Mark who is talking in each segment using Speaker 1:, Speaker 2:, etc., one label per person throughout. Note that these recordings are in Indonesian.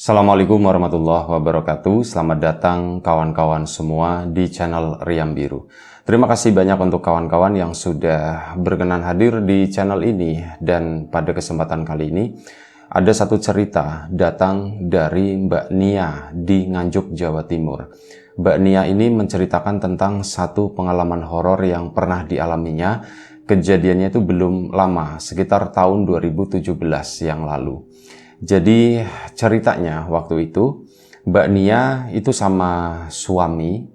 Speaker 1: Assalamualaikum warahmatullahi wabarakatuh. Selamat datang kawan-kawan semua di channel Riam Biru. Terima kasih banyak untuk kawan-kawan yang sudah berkenan hadir di channel ini. Dan pada kesempatan kali ini ada satu cerita datang dari Mbak Nia di Nganjuk, Jawa Timur. Mbak Nia ini menceritakan tentang satu pengalaman horor yang pernah dialaminya. Kejadiannya itu belum lama, sekitar tahun 2017 yang lalu. Jadi ceritanya waktu itu Mbak Nia itu sama suami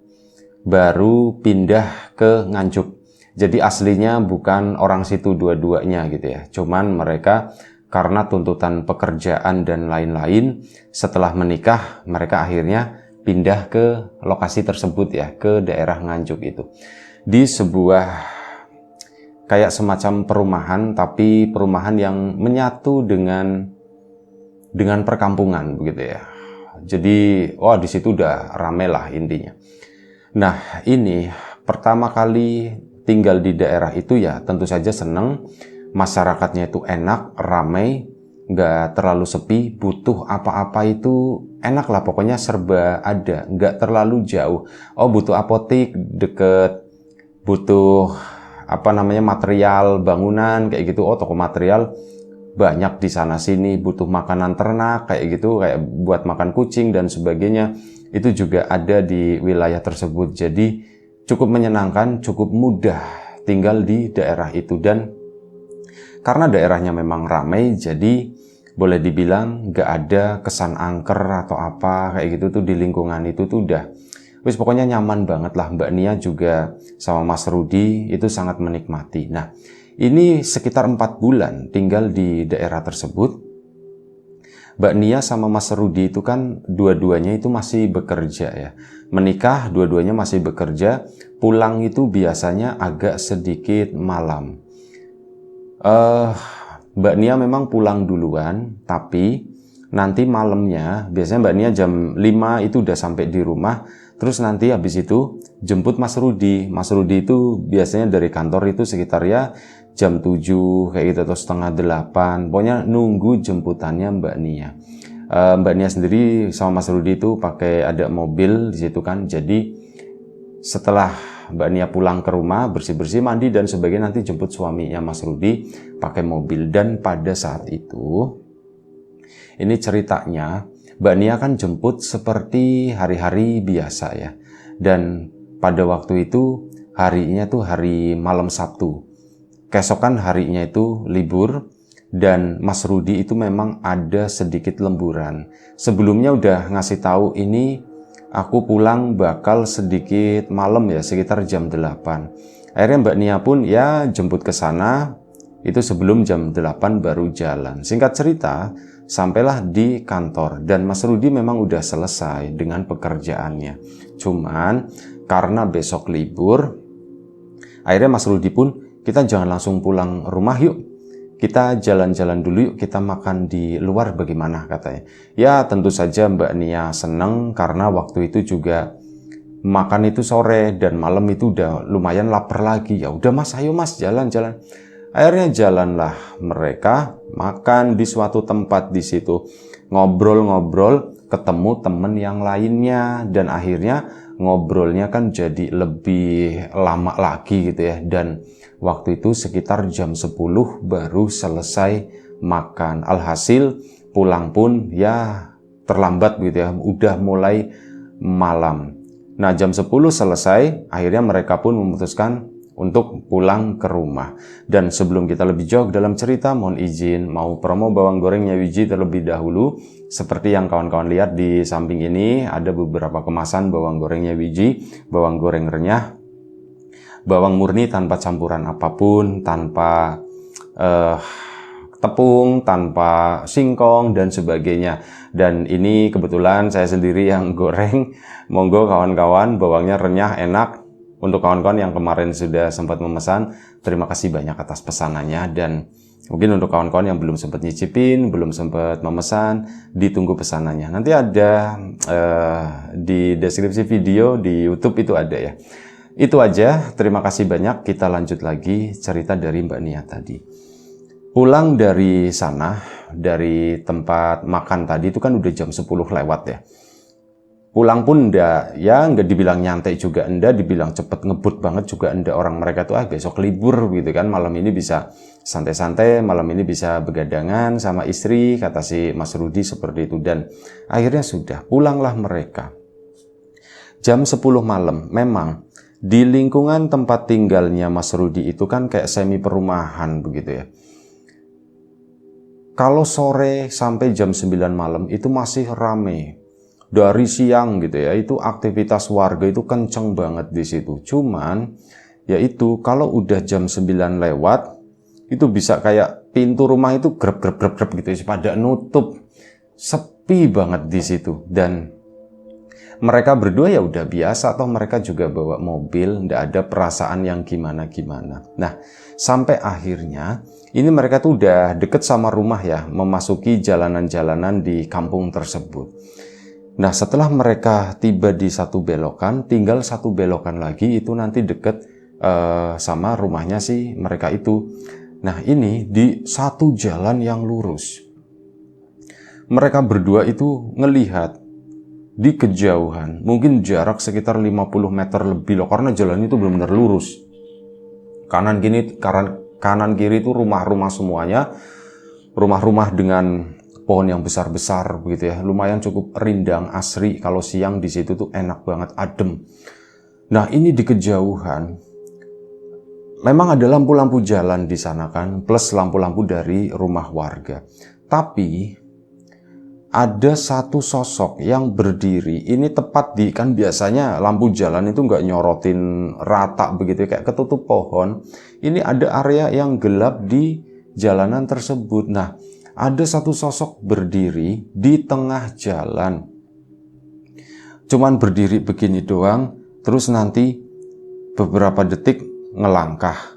Speaker 1: baru pindah ke Nganjuk. Jadi aslinya bukan orang situ dua-duanya gitu ya. Cuman mereka karena tuntutan pekerjaan dan lain-lain, setelah menikah mereka akhirnya pindah ke lokasi tersebut ya, ke daerah Nganjuk itu. Di sebuah kayak semacam perumahan, tapi perumahan yang menyatu dengan perkampungan begitu ya. Jadi, di situ udah rame lah intinya. Nah, ini pertama kali tinggal di daerah itu ya tentu saja seneng. Masyarakatnya itu enak, ramai, nggak terlalu sepi, butuh apa-apa itu enak lah, pokoknya serba ada, nggak terlalu jauh. Butuh apotik deket, butuh material bangunan kayak gitu, toko material banyak di sana sini, butuh makanan ternak kayak gitu, kayak buat makan kucing dan sebagainya, itu juga ada di wilayah tersebut. Jadi cukup menyenangkan, cukup mudah tinggal di daerah itu. Dan karena daerahnya memang ramai, jadi boleh dibilang gak ada kesan angker atau apa kayak gitu tuh di lingkungan itu tuh udah pokoknya nyaman banget lah. Mbak Nia juga sama Mas Rudi itu sangat menikmati. Nah, ini sekitar 4 bulan tinggal di daerah tersebut. Mbak Nia sama Mas Rudi itu kan dua-duanya itu masih bekerja ya. Menikah, dua-duanya masih bekerja. Pulang itu biasanya agak sedikit malam. Mbak Nia memang pulang duluan, tapi nanti malamnya, biasanya Mbak Nia jam 5 itu udah sampai di rumah. Terus nanti habis itu jemput Mas Rudi. Mas Rudi itu biasanya dari kantor itu sekitar ya jam 7 kayak gitu atau setengah 8. Pokoknya nunggu jemputannya Mbak Nia. Mbak Nia sendiri sama Mas Rudi itu pakai ada mobil di situ kan. Jadi setelah Mbak Nia pulang ke rumah, bersih-bersih, mandi dan sebagainya, nanti jemput suaminya Mas Rudi pakai mobil. Dan pada saat itu, ini ceritanya, Mbak Nia kan jemput seperti hari-hari biasa ya. Dan pada waktu itu harinya tuh hari malam Sabtu. Keesokan harinya itu libur dan Mas Rudi itu memang ada sedikit lemburan. Sebelumnya udah ngasih tahu ini aku pulang bakal sedikit malam ya, sekitar jam 8. Akhirnya Mbak Nia pun ya jemput ke sana itu sebelum jam 8 baru jalan. Singkat cerita, sampailah di kantor dan Mas Rudi memang udah selesai dengan pekerjaannya. Cuman karena besok libur, akhirnya Mas Rudi pun, kita jangan langsung pulang rumah yuk. Kita jalan-jalan dulu yuk, kita makan di luar bagaimana katanya. Ya tentu saja Mbak Nia seneng karena waktu itu juga makan itu sore dan malam itu udah lumayan lapar lagi. Ya udah Mas, ayo Mas jalan-jalan. Akhirnya jalanlah mereka makan di suatu tempat di situ. Ngobrol-ngobrol, ketemu temen yang lainnya dan akhirnya ngobrolnya kan jadi lebih lama lagi gitu ya. Dan waktu itu sekitar jam 10 baru selesai makan. Alhasil pulang pun ya terlambat gitu ya, udah mulai malam. Nah, jam 10 selesai, akhirnya mereka pun memutuskan untuk pulang ke rumah. Dan sebelum kita lebih jauh dalam cerita, mohon izin mau promo bawang gorengnya Wiji terlebih dahulu. Seperti yang kawan-kawan lihat di samping ini, ada beberapa kemasan bawang gorengnya Wiji, bawang goreng renyah, bawang murni tanpa campuran apapun, tanpa tepung, tanpa singkong dan sebagainya. Dan ini kebetulan saya sendiri yang goreng. Monggo kawan-kawan, bawangnya renyah, enak. Untuk kawan-kawan yang kemarin sudah sempat memesan, terima kasih banyak atas pesanannya. Dan mungkin untuk kawan-kawan yang belum sempat nyicipin, belum sempat memesan, ditunggu pesanannya. Nanti ada di deskripsi video di YouTube itu ada ya. Itu aja, terima kasih banyak. Kita lanjut lagi cerita dari Mbak Nia tadi. Pulang dari sana, dari tempat makan tadi itu kan udah jam 10 lewat ya. Pulang pun nggak dibilang nyantai juga, dibilang cepet ngebut banget juga enggak. Orang mereka tuh besok libur gitu kan, malam ini bisa santai-santai, malam ini bisa begadangan sama istri, kata si Mas Rudi seperti itu. Dan akhirnya sudah, pulanglah mereka. Jam 10 malam, memang di lingkungan tempat tinggalnya Mas Rudi itu kan kayak semi perumahan begitu ya. Kalau sore sampai jam 9 malam itu masih rame. Dari siang gitu ya, itu aktivitas warga itu kenceng banget di situ. Cuman, yaitu kalau udah jam 9 lewat, itu bisa kayak pintu rumah itu grep gitu ya, pada nutup. Sepi banget di situ. Dan mereka berdua ya udah biasa, atau mereka juga bawa mobil, nggak ada perasaan yang gimana-gimana. Nah, sampai akhirnya, ini mereka tuh udah deket sama rumah ya, memasuki jalanan-jalanan di kampung tersebut. Nah, setelah mereka tiba di satu belokan, tinggal satu belokan lagi itu nanti deket sama rumahnya sih mereka itu. Nah, ini di satu jalan yang lurus. Mereka berdua itu ngelihat di kejauhan, mungkin jarak sekitar 50 meter lebih loh, karena jalan itu benar-benar lurus. Kanan kiri itu rumah-rumah semuanya, rumah-rumah dengan pohon yang besar-besar begitu ya, lumayan cukup rindang, asri. Kalau siang di situ tuh enak banget, adem. Nah, ini di kejauhan memang ada lampu-lampu jalan di sana kan, plus lampu-lampu dari rumah warga. Tapi ada satu sosok yang berdiri, ini tepat di, kan biasanya lampu jalan itu nggak nyorotin rata begitu kayak ketutup pohon. Ini ada area yang gelap di jalanan tersebut. Nah, ada satu sosok berdiri di tengah jalan. Cuman berdiri begini doang, terus nanti beberapa detik ngelangkah.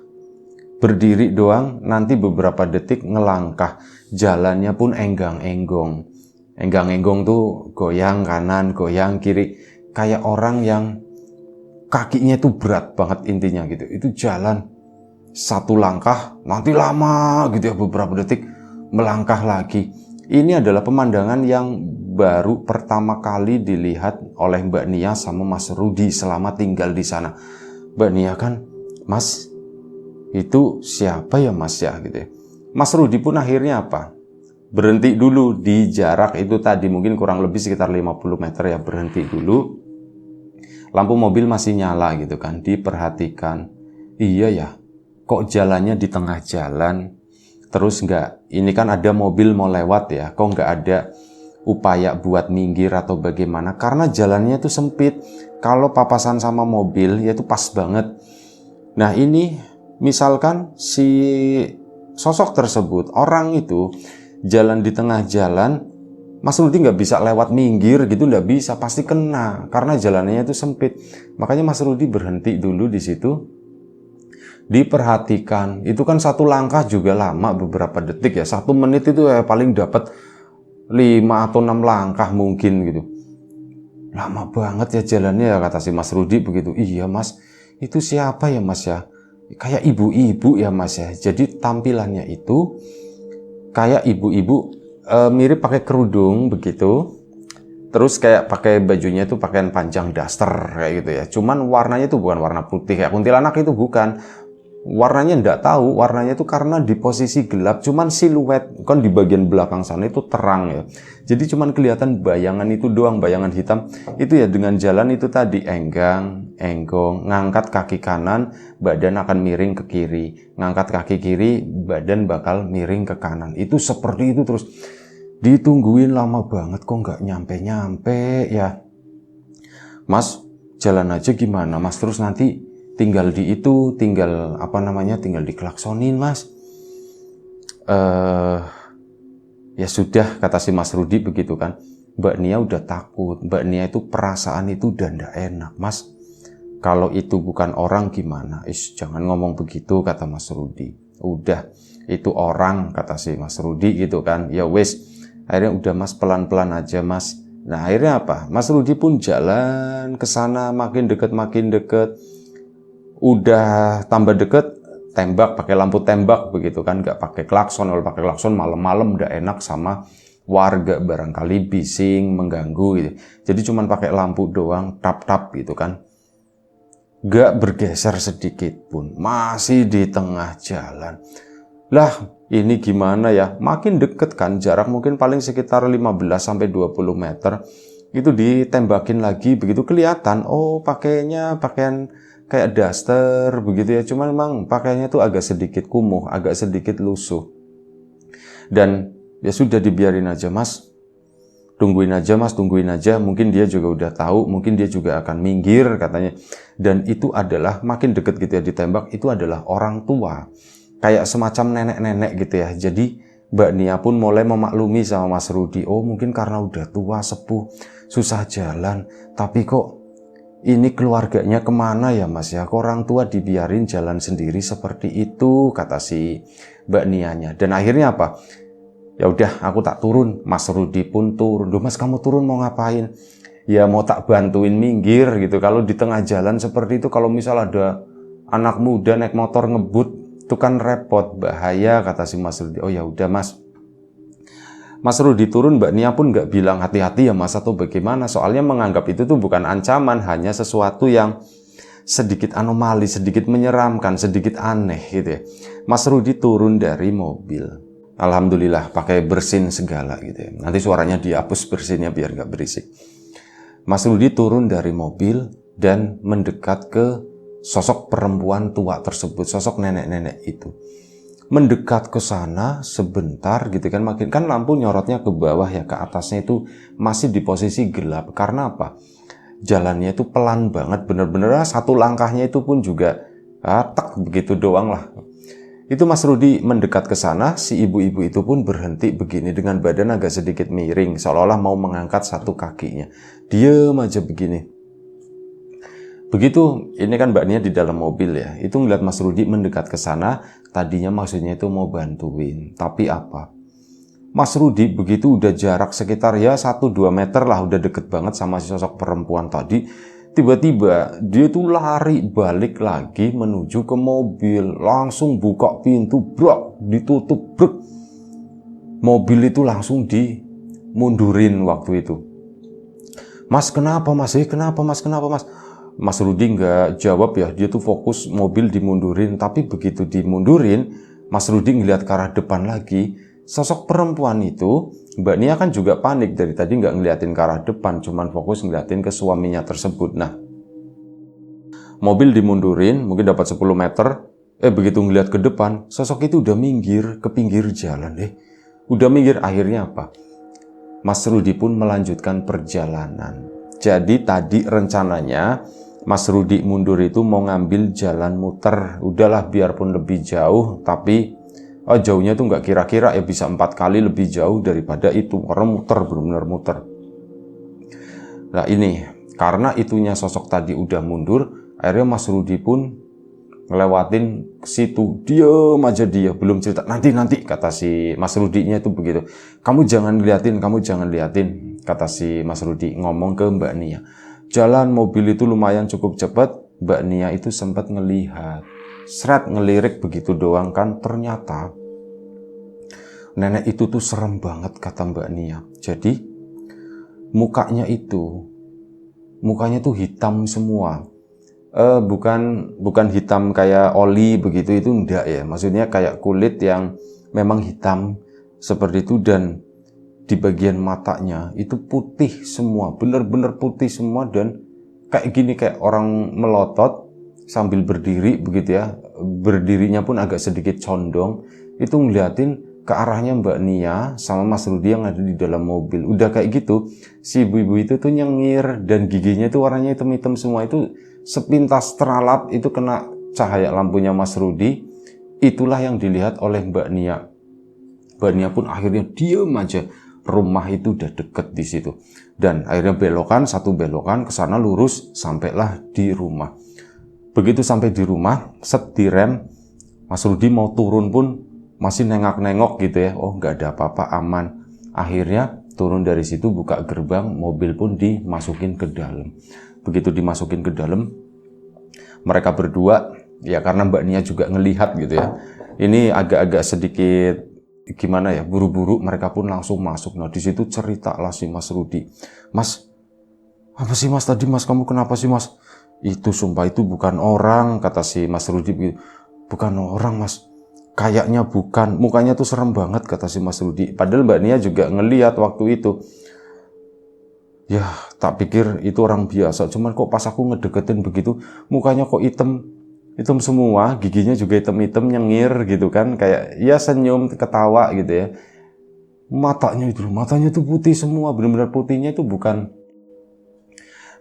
Speaker 1: Berdiri doang, nanti beberapa detik ngelangkah. Jalannya pun enggang-enggong. Enggang-enggong tuh goyang kanan, goyang kiri. Kayak orang yang kakinya itu berat banget intinya gitu. Itu jalan satu langkah, nanti lama gitu ya, beberapa detik melangkah lagi. Ini adalah pemandangan yang baru pertama kali dilihat oleh Mbak Nia sama Mas Rudi selama tinggal di sana. Mbak Nia kan, Mas, itu siapa ya Mas ya gitu ya. Mas Rudi pun akhirnya apa? Berhenti dulu di jarak itu tadi, mungkin kurang lebih sekitar 50 meter ya, berhenti dulu. Lampu mobil masih nyala gitu kan, diperhatikan. Iya ya, kok jalannya di tengah jalan? Terus ini kan ada mobil mau lewat ya, kok nggak ada upaya buat minggir atau bagaimana? Karena jalannya itu sempit, kalau papasan sama mobil ya itu pas banget. Nah, ini misalkan si sosok tersebut, orang itu jalan di tengah jalan, Mas Rudi nggak bisa lewat minggir gitu, nggak bisa, pasti kena, karena jalannya itu sempit. Makanya Mas Rudi berhenti dulu di situ, diperhatikan. Itu kan satu langkah juga lama beberapa detik ya, 1 menit itu ya paling dapat 5 atau 6 langkah mungkin gitu. Lama banget ya jalannya ya, kata si Mas Rudi begitu. Iya Mas, itu siapa ya Mas ya? Kayak ibu-ibu ya Mas ya. Jadi tampilannya itu kayak ibu-ibu, mirip pakai kerudung begitu. Terus kayak pakai bajunya itu pakaian panjang daster kayak gitu ya. Cuman warnanya itu bukan warna putih kayak kuntilanak, itu bukan. Warnanya enggak tahu, warnanya itu karena di posisi gelap, cuman siluet kan di bagian belakang sana itu terang ya. Jadi cuman kelihatan bayangan itu doang, bayangan hitam. Itu ya dengan jalan itu tadi enggang, enggong, ngangkat kaki kanan, badan akan miring ke kiri. Ngangkat kaki kiri, badan bakal miring ke kanan. Itu seperti itu terus. Ditungguin lama banget kok nggak nyampe-nyampe ya. Mas, jalan aja gimana Mas? Terus nanti tinggal diklaksonin Mas. Ya sudah, kata si Mas Rudi begitu kan. Mbak Nia udah takut, Mbak Nia itu perasaan itu udah ndak enak Mas. Kalau itu bukan orang gimana? Jangan ngomong begitu, kata Mas Rudi. Udah, itu orang, kata si Mas Rudi gitu kan. Ya wes, akhirnya udah Mas, pelan-pelan aja Mas. Nah akhirnya apa? Mas Rudi pun jalan ke sana, makin deket. Udah tambah deket, tembak, pakai lampu tembak begitu kan, nggak pakai klakson. Kalau pakai klakson malam-malam udah enak sama warga, barangkali bising, mengganggu gitu. Jadi cuman pakai lampu doang, tap-tap gitu kan. Nggak bergeser sedikit pun, masih di tengah jalan. Lah, ini gimana ya? Makin deket kan, jarak mungkin paling sekitar 15-20 meter. Itu ditembakin lagi, begitu kelihatan, oh pakainya pakaian kayak daster begitu ya. Cuman memang pakaiannya tuh agak sedikit kumuh, agak sedikit lusuh. Dan ya sudah dibiarin aja mas. Tungguin aja mas, tungguin aja. Mungkin dia juga udah tahu, mungkin dia juga akan minggir katanya. Dan itu adalah makin deket gitu ya ditembak, itu adalah orang tua. Kayak semacam nenek-nenek gitu ya. Jadi Mbak Nia pun mulai memaklumi sama Mas Rudi. Oh mungkin karena udah tua, sepuh, susah jalan. Tapi kok ini keluarganya kemana ya mas ya? Kok orang tua dibiarin jalan sendiri seperti itu, kata si Mbak Nianya. Dan akhirnya apa? Ya udah aku tak turun. Mas Rudi pun turun. Duh mas kamu turun mau ngapain? Ya mau tak bantuin minggir gitu. Kalau di tengah jalan seperti itu, kalau misal ada anak muda naik motor ngebut, itu kan repot, bahaya, kata si Mas Rudi. Oh ya udah mas. Mas Rudi turun, Mbak Nia pun nggak bilang hati-hati ya mas atau bagaimana. Soalnya menganggap itu tuh bukan ancaman, hanya sesuatu yang sedikit anomali, sedikit menyeramkan, sedikit aneh gitu ya. Mas Rudi turun dari mobil. Alhamdulillah pakai bersin segala gitu ya. Nanti suaranya dihapus bersinnya biar nggak berisik. Mas Rudi turun dari mobil dan mendekat ke sosok perempuan tua tersebut, sosok nenek-nenek itu. Mendekat ke sana sebentar gitu kan, makin kan lampu nyorotnya ke bawah ya, ke atasnya itu masih di posisi gelap. Karena apa? Jalannya itu pelan banget, bener-bener satu langkahnya itu pun juga tak begitu doang lah. Itu Mas Rudi mendekat ke sana, si ibu-ibu itu pun berhenti begini dengan badan agak sedikit miring, seolah-olah mau mengangkat satu kakinya. Diam aja begini. Begitu, ini kan Mbak Nia di dalam mobil ya, itu ngeliat Mas Rudi mendekat ke sana, tadinya maksudnya itu mau bantuin. Tapi apa? Mas Rudi begitu udah jarak sekitar ya 1-2 meter lah, udah deket banget sama si sosok perempuan tadi. Tiba-tiba dia tuh lari balik lagi menuju ke mobil, langsung buka pintu, brak, ditutup, brak. Mobil itu langsung dimundurin waktu itu. Mas kenapa mas? Kenapa mas? Kenapa mas? Mas Rudi nggak jawab ya, dia tuh fokus mobil dimundurin. Tapi begitu dimundurin, Mas Rudi ngeliat ke arah depan lagi. Sosok perempuan itu, Mbak Nia kan juga panik dari tadi nggak ngeliatin ke arah depan, cuman fokus ngeliatin ke suaminya tersebut. Nah, mobil dimundurin, mungkin dapat 10 meter. Begitu ngeliat ke depan, sosok itu udah minggir ke pinggir jalan. Udah minggir, akhirnya apa? Mas Rudi pun melanjutkan perjalanan. Jadi tadi rencananya Mas Rudi mundur itu mau ngambil jalan muter. Udahlah biarpun lebih jauh, tapi jauhnya tuh nggak kira-kira ya bisa 4 kali lebih jauh daripada itu. Karena muter, benar-benar muter. Nah ini, karena itunya sosok tadi udah mundur, akhirnya Mas Rudi pun ngelewatin ke situ. Diam aja dia, belum cerita. Nanti, kata si Mas Rudinya itu begitu. Kamu jangan liatin, kata si Mas Rudi ngomong ke Mbak Nia. Jalan mobil itu lumayan cukup cepat. Mbak Nia itu sempat ngelihat, ngelirik begitu doang kan. Ternyata nenek itu tuh serem banget, kata Mbak Nia. Jadi mukanya tuh hitam semua. Bukan hitam kayak oli begitu, itu enggak ya. Maksudnya kayak kulit yang memang hitam seperti itu, dan di bagian matanya itu putih semua, benar-benar putih semua, dan kayak gini, kayak orang melotot sambil berdiri begitu ya. Berdirinya pun agak sedikit condong. Itu ngeliatin ke arahnya Mbak Nia sama Mas Rudi yang ada di dalam mobil. Udah kayak gitu, si ibu-ibu itu tuh nyengir, dan giginya tuh warnanya hitam-hitam semua. Itu sepintas teralap itu kena cahaya lampunya Mas Rudi. Itulah yang dilihat oleh Mbak Nia. Mbak Nia pun akhirnya diam aja. Rumah itu udah deket di situ, dan akhirnya satu belokan ke sana lurus, sampailah di rumah. Begitu sampai di rumah, set direm, Mas Rudi mau turun pun masih nengok-nengok gitu ya. Oh nggak ada apa-apa, aman. Akhirnya turun dari situ, buka gerbang, mobil pun dimasukin ke dalam. Begitu dimasukin ke dalam, mereka berdua Ya karena Mbak Nia juga ngelihat gitu ya. Ini agak-agak sedikit gimana ya, buru-buru, mereka pun langsung masuk. Nah di situ ceritalah si Mas Rudi. Mas, apa sih Mas tadi Mas, kamu kenapa sih Mas? Itu sumpah itu bukan orang, kata si Mas Rudi. Bukan orang Mas, kayaknya bukan, mukanya tuh serem banget, kata si Mas Rudi. Padahal Mbak Nia juga ngelihat waktu itu. Ya tak pikir itu orang biasa, cuman kok pas aku ngedeketin begitu, mukanya kok hitam semua, giginya juga hitam-hitam, nyengir gitu kan, kayak ya senyum, ketawa gitu ya. Matanya tuh putih semua, benar-benar putihnya itu bukan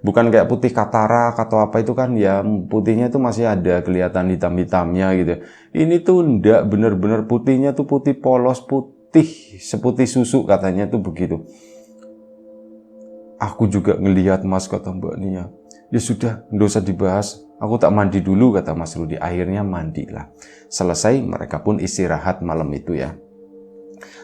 Speaker 1: kayak putih katarak atau apa itu kan ya, putihnya itu masih ada kelihatan hitam-hitamnya gitu. Ini tuh enggak, benar-benar putihnya tuh putih polos, putih seputih susu katanya tuh begitu. Aku juga ngelihat Mas, kata Mbak Nia. Ya sudah, nggak usah dibahas. Aku tak mandi dulu, kata Mas Rudi. Akhirnya mandilah. Selesai, mereka pun istirahat malam itu ya.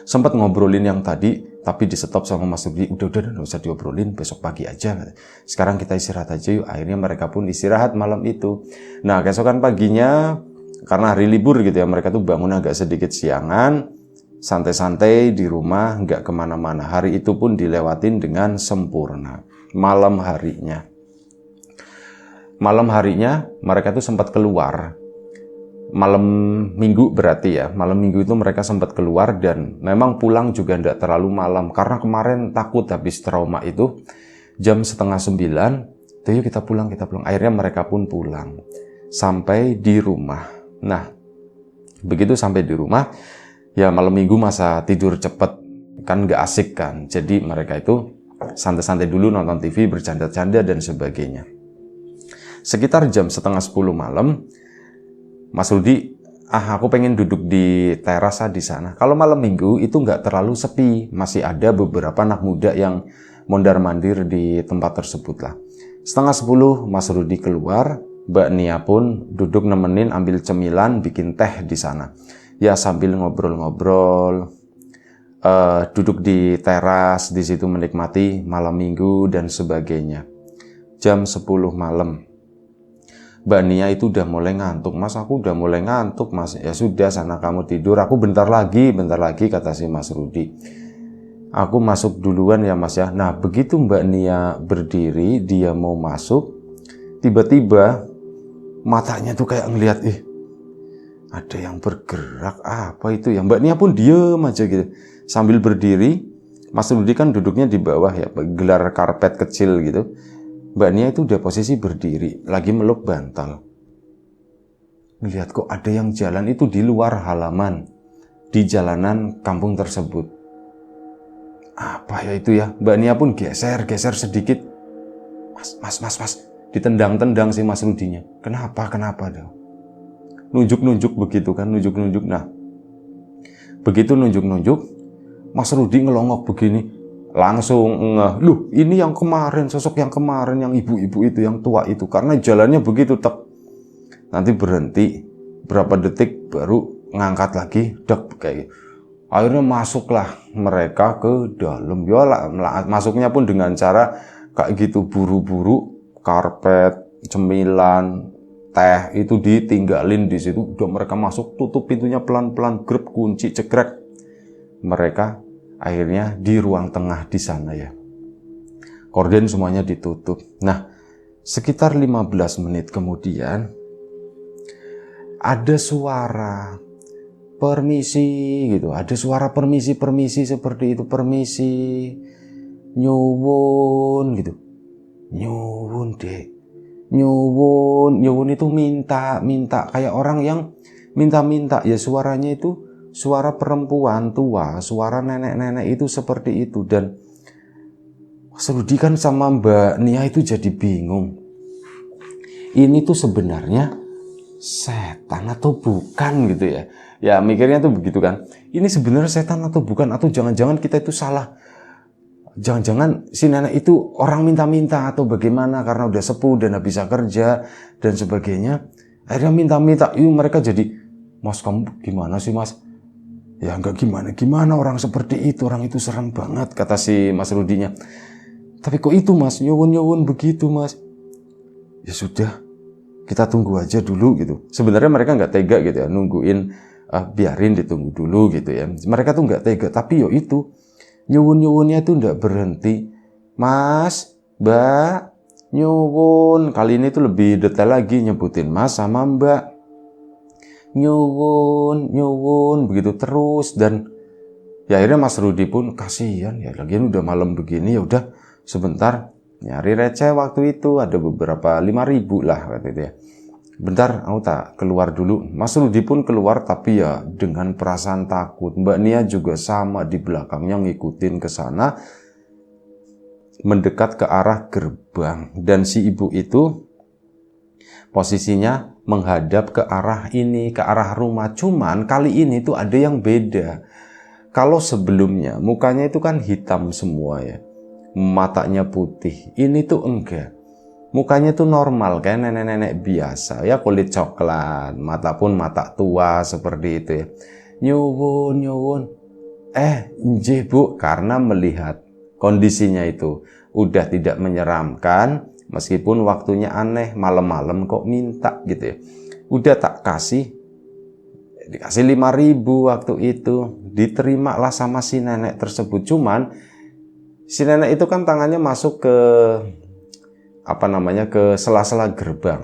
Speaker 1: Sempat ngobrolin yang tadi, tapi di stop sama Mas Rudi. Udah, nggak usah diobrolin, besok pagi aja. Sekarang kita istirahat aja yuk. Akhirnya mereka pun istirahat malam itu. Nah, keesokan paginya, karena hari libur gitu ya, mereka tuh bangun agak sedikit siangan. Santai-santai di rumah, nggak kemana-mana. Hari itu pun dilewatin dengan sempurna. Malam harinya mereka tuh sempat keluar. Malam minggu berarti ya. Malam minggu itu mereka sempat keluar dan memang pulang juga nggak terlalu malam. Karena kemarin takut habis trauma itu. Jam 8:30, yuk kita pulang. Akhirnya mereka pun pulang. Sampai di rumah. Nah, begitu sampai di rumah, ya malam minggu masa tidur cepet, kan gak asik kan. Jadi mereka itu santai-santai dulu, nonton TV, bercanda-canda dan sebagainya. Sekitar jam 9:30 malam, Mas Rudi, aku pengen duduk di teras di sana. Kalau malam minggu itu gak terlalu sepi, masih ada beberapa anak muda yang mondar-mandir di tempat tersebut lah. 9:30 Mas Rudi keluar, Mbak Nia pun duduk nemenin, ambil cemilan, bikin teh di sana. Ya sambil ngobrol-ngobrol, duduk di teras, di situ menikmati malam minggu dan sebagainya. Jam 10 malam, Mbak Nia itu udah mulai ngantuk. Mas, aku udah mulai ngantuk Mas. Ya sudah, sana kamu tidur, aku bentar lagi, kata si Mas Rudi. Aku masuk duluan ya Mas ya. Nah begitu Mbak Nia berdiri, dia mau masuk, tiba-tiba matanya tuh kayak ngelihat, ada yang bergerak, apa itu ya? Mbak Nia pun diem aja gitu. Sambil berdiri, Mas Rudi kan duduknya di bawah ya, gelar karpet kecil gitu. Mbak Nia itu udah posisi berdiri, lagi meluk bantal. Melihat kok ada yang jalan itu di luar halaman, di jalanan kampung tersebut. Apa ya itu ya? Mbak Nia pun geser sedikit. Mas. Ditendang-tendang si Mas Rudinya. Kenapa dong? Nunjuk-nunjuk begitu kan, nunjuk-nunjuk. Nah, begitu nunjuk-nunjuk, Mas Rudi ngelongok begini, langsung ngeh, loh ini yang kemarin, sosok yang kemarin, yang ibu-ibu itu, yang tua itu, karena jalannya begitu, tek. Nanti berhenti, berapa detik baru ngangkat lagi, dek, kayak gitu. Akhirnya masuklah mereka ke dalam, masuknya pun dengan cara kayak gitu, buru-buru, karpet, cemilan, teh itu ditinggalin di situ. Udah mereka masuk, tutup pintunya pelan-pelan, grep, kunci, cekrek. Mereka akhirnya di ruang tengah di sana ya. Korden semuanya ditutup. Nah, sekitar 15 menit kemudian ada suara permisi gitu. Ada suara permisi seperti itu, permisi, nyuwun gitu. Nyuwun dek. Nyuwun itu minta kayak orang yang minta ya, suaranya itu suara perempuan tua, suara nenek-nenek itu seperti itu. Dan Mas Rudi kan sama Mbak Nia itu jadi bingung, ini tuh sebenarnya setan atau bukan gitu ya. Ya mikirnya tuh begitu kan, ini sebenarnya setan atau bukan, atau jangan-jangan kita itu salah. Jangan-jangan si nenek itu orang minta-minta atau bagaimana, karena udah sepuh dan gak bisa kerja dan sebagainya. Akhirnya minta-minta. Mereka jadi, Mas kamu gimana sih Mas? Ya enggak gimana, orang seperti itu, orang itu serem banget, kata si Mas Rudinya. Tapi kok itu Mas, nyuwun begitu Mas. Ya sudah, kita tunggu aja dulu gitu. Sebenarnya mereka nggak tega gitu ya, nungguin biarin ditunggu dulu gitu ya. Mereka tuh nggak tega, tapi yo itu nyuwun-nyuwunnya tuh nggak berhenti. Mas, Mbak, nyuwun. Kali ini tuh lebih detail lagi nyebutin Mas sama Mbak. Nyuwun, nyuwun, begitu terus. Dan ya akhirnya Mas Rudi pun kasihan ya, lagian udah malam begini, ya udah sebentar nyari receh waktu itu ada beberapa 5.000 lah gitu ya. Bentar, aku tak keluar dulu. Mas Rudi pun keluar tapi ya dengan perasaan takut. Mbak Nia juga sama di belakangnya ngikutin ke sana, mendekat ke arah gerbang. Dan si ibu itu posisinya menghadap ke arah ini, ke arah rumah. Cuman kali ini tuh ada yang beda. Kalau sebelumnya mukanya itu kan hitam semua ya, matanya putih. Ini tuh enggak. Mukanya tuh normal kayak nenek-nenek biasa ya, kulit coklat, mata pun mata tua seperti itu ya. Nyuwun, nyuwun. Nggih Bu, karena melihat kondisinya itu udah tidak menyeramkan, meskipun waktunya aneh, malam-malam kok minta gitu ya. Udah tak kasih, dikasih 5.000 waktu itu, diterimalah sama si nenek tersebut. Cuman si nenek itu kan tangannya masuk ke ke sela-sela gerbang.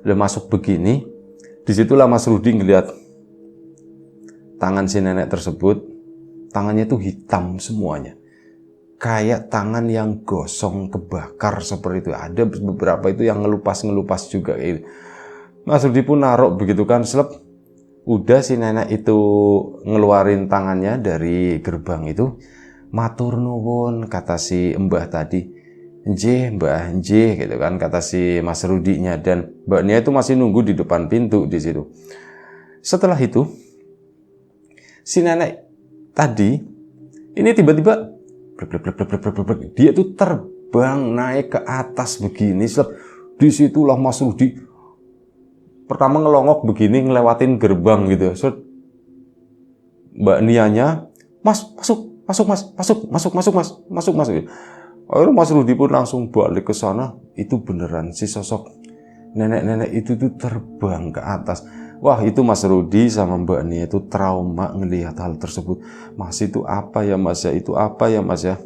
Speaker 1: Udah masuk begini, disitulah Mas Rudi ngeliat tangan si nenek tersebut. Tangannya itu hitam semuanya, kayak tangan yang gosong kebakar seperti itu. Ada beberapa itu yang ngelupas juga gitu. Mas Rudi pun naruh begitu kan, selep. Udah si nenek itu ngeluarin tangannya dari gerbang itu. Matur nuwun, kata si mbah tadi. Nggih mbah, nggih gitu kan, kata si Mas Rudinya. Dan Mbak Nia itu masih nunggu di depan pintu di situ. Setelah itu si nenek tadi ini tiba-tiba dia tuh terbang naik ke atas begini. Disitulah Mas Rudi pertama ngelongok begini ngelewatin gerbang gitu. Mbak Nianya, Mas, masuk. Akhirnya Mas Rudi pun langsung balik ke sana. Itu beneran si sosok nenek-nenek itu tuh terbang ke atas. Wah, itu Mas Rudi sama Mbak Nia itu trauma ngelihat hal tersebut. Mas, itu apa ya Mas ya? Itu apa ya Mas ya?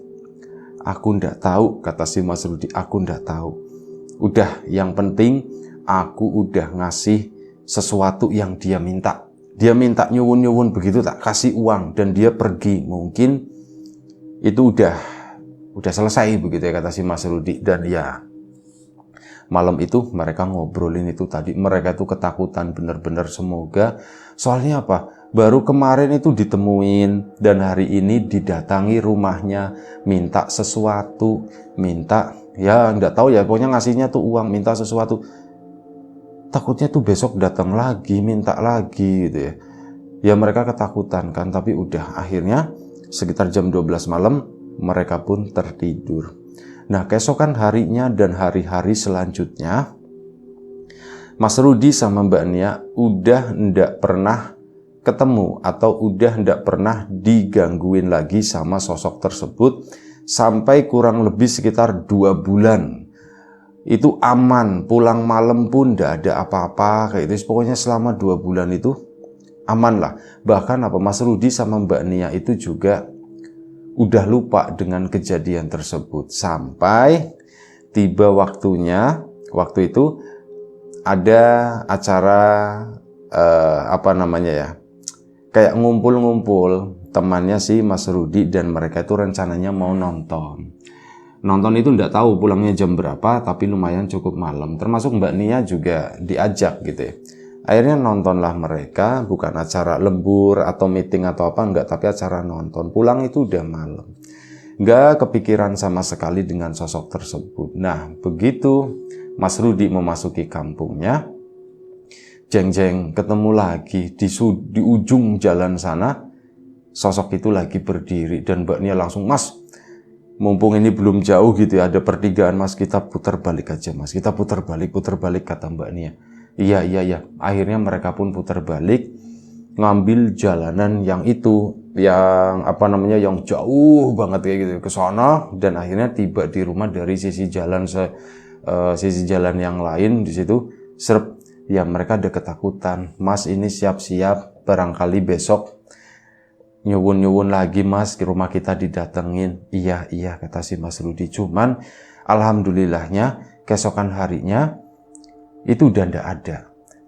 Speaker 1: Aku ndak tahu, kata si Mas Rudi. Aku ndak tahu. Udah, yang penting aku udah ngasih sesuatu yang dia minta. Dia minta nyuwun-nyuwun begitu, tak kasih uang dan dia pergi. Mungkin itu udah selesai begitu ya, kata si Mas Rudi. Dan ya malam itu mereka ngobrolin itu tadi. Mereka itu ketakutan bener-bener, semoga. Soalnya apa? Baru kemarin itu ditemuin dan hari ini didatangi rumahnya, minta sesuatu, minta ya nggak tahu ya, pokoknya ngasihnya tuh uang, minta sesuatu. Takutnya tuh besok datang lagi, minta lagi gitu ya. Ya mereka ketakutan kan, tapi udah akhirnya sekitar jam 12 malam mereka pun tertidur. Nah, keesokan harinya dan hari-hari selanjutnya, Mas Rudi sama Mbak Nia udah ndak pernah ketemu atau udah ndak pernah digangguin lagi sama sosok tersebut sampai kurang lebih sekitar 2 bulan. Itu aman, pulang malam pun ndak ada apa-apa kayak itu. Pokoknya selama 2 bulan itu aman lah. Bahkan Mas Rudi sama Mbak Nia itu juga udah lupa dengan kejadian tersebut. Sampai tiba waktunya, waktu itu ada acara kayak ngumpul-ngumpul temannya si Mas Rudi, dan mereka itu rencananya mau nonton. Nonton itu nggak tahu pulangnya jam berapa, tapi lumayan cukup malam. Termasuk Mbak Nia juga diajak gitu ya. Akhirnya nontonlah mereka, bukan acara lembur atau meeting atau apa, enggak, tapi acara nonton. Pulang itu udah malam. Enggak kepikiran sama sekali dengan sosok tersebut. Nah, begitu Mas Rudi memasuki kampungnya, jeng-jeng ketemu lagi di ujung jalan sana, sosok itu lagi berdiri. Dan Mbak Nia langsung, Mas, mumpung ini belum jauh gitu ya, ada pertigaan Mas, kita putar balik aja Mas. Kita putar balik, kata Mbak Nia. Iya. Akhirnya mereka pun putar balik, ngambil jalanan yang itu, yang jauh banget kayak gitu ke sana, dan akhirnya tiba di rumah dari sisi jalan sisi jalan yang lain di situ, serp, ya mereka ada ketakutan. Mas ini siap-siap, barangkali besok nyuwun-nyuwun lagi mas, ke rumah kita didatengin. Iya kata si Mas Rudi. Cuman alhamdulillahnya keesokan harinya itu udah ndak ada.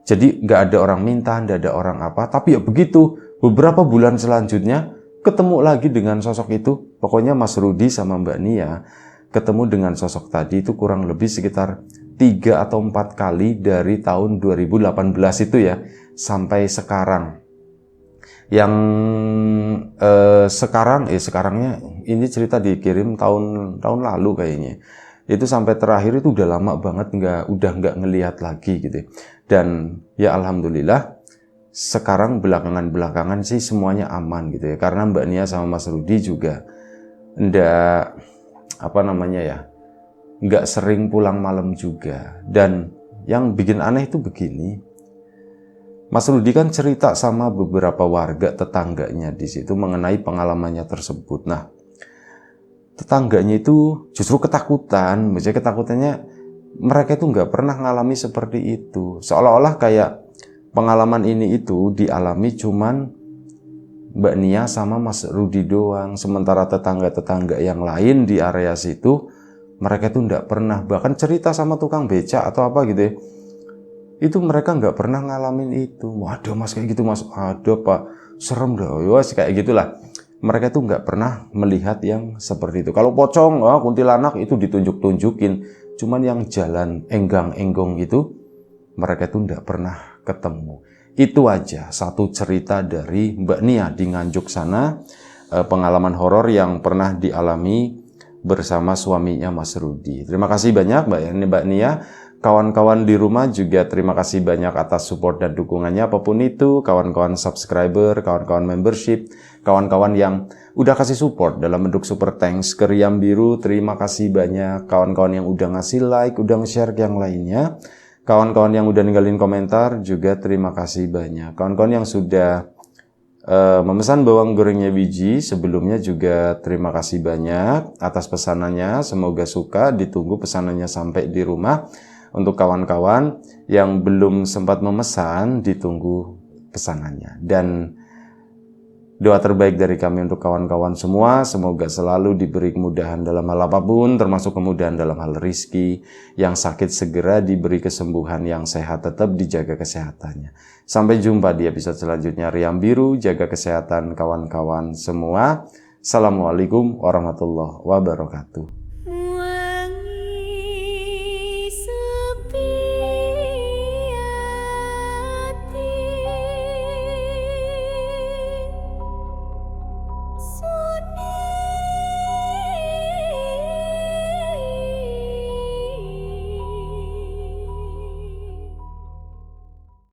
Speaker 1: Jadi nggak ada orang minta, ndak ada orang apa. Tapi ya begitu, beberapa bulan selanjutnya ketemu lagi dengan sosok itu. Pokoknya Mas Rudi sama Mbak Nia ketemu dengan sosok tadi itu kurang lebih sekitar 3 atau 4 kali dari tahun 2018 itu ya, sampai sekarang. Yang sekarangnya ini cerita dikirim tahun lalu kayaknya. Itu sampai terakhir itu udah lama banget udah nggak ngelihat lagi gitu. Dan ya alhamdulillah sekarang belakangan sih semuanya aman gitu ya. Karena Mbak Nia sama Mas Rudi juga nggak nggak sering pulang malam juga. Dan yang bikin aneh itu begini, Mas Rudi kan cerita sama beberapa warga tetangganya di situ mengenai pengalamannya tersebut. Nah, tetangganya itu justru ketakutan. Maksudnya ketakutannya mereka itu nggak pernah ngalami seperti itu. Seolah-olah kayak pengalaman ini itu dialami cuman Mbak Nia sama Mas Rudi doang. Sementara tetangga-tetangga yang lain di area situ, mereka itu nggak pernah. Bahkan cerita sama tukang becak atau apa gitu ya, itu mereka nggak pernah ngalamin itu. Waduh mas kayak gitu mas, aduh pak, serem dah, kayak gitulah. Mereka tuh nggak pernah melihat yang seperti itu. Kalau pocong, kuntilanak itu ditunjuk-tunjukin. Cuman yang jalan enggang-enggong itu, mereka tuh nggak pernah ketemu. Itu aja satu cerita dari Mbak Nia di Nganjuk sana, pengalaman horor yang pernah dialami bersama suaminya Mas Rudi. Terima kasih banyak Mbak Nia. Kawan-kawan di rumah juga terima kasih banyak atas support dan dukungannya apapun itu. Kawan-kawan subscriber, kawan-kawan membership, kawan-kawan yang udah kasih support dalam bentuk super thanks ke Riam Biru, terima kasih banyak. Kawan-kawan yang udah ngasih like, udah nge-share ke yang lainnya. Kawan-kawan yang udah ninggalin komentar juga terima kasih banyak. Kawan-kawan yang sudah memesan bawang gorengnya biji sebelumnya juga terima kasih banyak atas pesanannya. Semoga suka, ditunggu pesanannya sampai di rumah. Untuk kawan-kawan yang belum sempat memesan, ditunggu pesanannya. Dan doa terbaik dari kami untuk kawan-kawan semua, semoga selalu diberi kemudahan dalam hal apapun, termasuk kemudahan dalam hal rizki. Yang sakit segera diberi kesembuhan, yang sehat tetap dijaga kesehatannya. Sampai jumpa di episode selanjutnya Riam Biru, jaga kesehatan kawan-kawan semua. Assalamualaikum warahmatullahi wabarakatuh.